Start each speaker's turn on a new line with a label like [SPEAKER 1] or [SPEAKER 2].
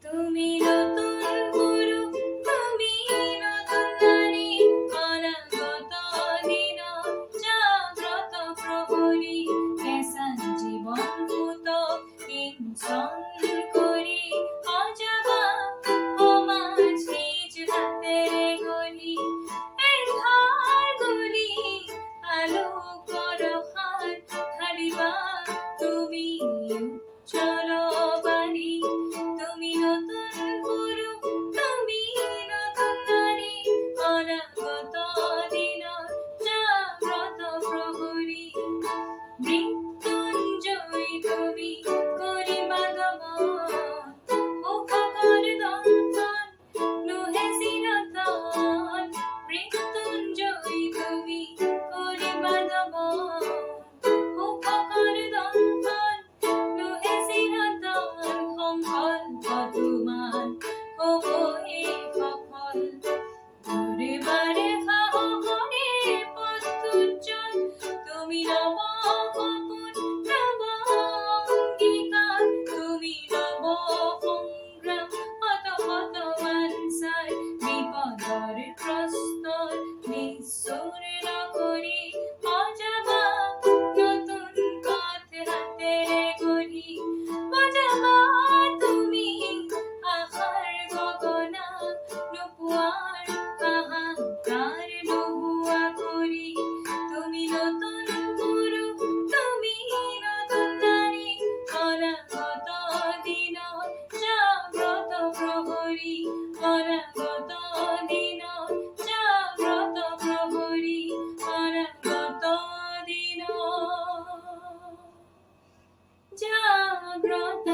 [SPEAKER 1] তুমি নতুন গুরু, তুমি নতুন নারী, অনাগত দিন জাগ্রত প্রহরী, কেসান জীবন ভূত হিংসন করি, অজাবা সমাজ নিজ হাতে গড়ি, এর ধারগুলি আলোকর হাত ধারিবা তুমি উজ্জ্বল বাণী। তুমি নতুন গুরু, তুমি নতুন নারী, অনাগত দিন জাগ্রত প্রহরী, মৃত্যুঞ্জয়ী তুমি করিবা দমন, মুখকর দন্তন নুহে চিরন্তন, মৃত্যুঞ্জয়ী তুমি করিবা দমন, মুখকর দন্তন নুহে চিরন্তন, সংকল্প তোমার হবই সফল, বাৰে বাৰে সাহসে পথোজ্জ্বল, তুমি নব সপোন নব অংগীকাৰ, তুমি নব সংগ্ৰাম শত শত বাঞ্ছাৰ, বিপদৰ প্ৰস্তৰ নিঃস্বৰ নকৰি, অজাবা নতুন পথ হাতেৰে গঢ়ি, বজাবা তুমি আশাৰ গগনা, নোপোৱাৰ হাহাকাৰ নোহোৱা কৰি। তুমি নতুন গুৰু, তুমি নতুন নাৰী, অনাগত দিন জাগ্ৰত প্ৰহৰী, অনাগত দিন জাগ্ৰত প্ৰহৰী, অনাগত দিন জাগ্ৰত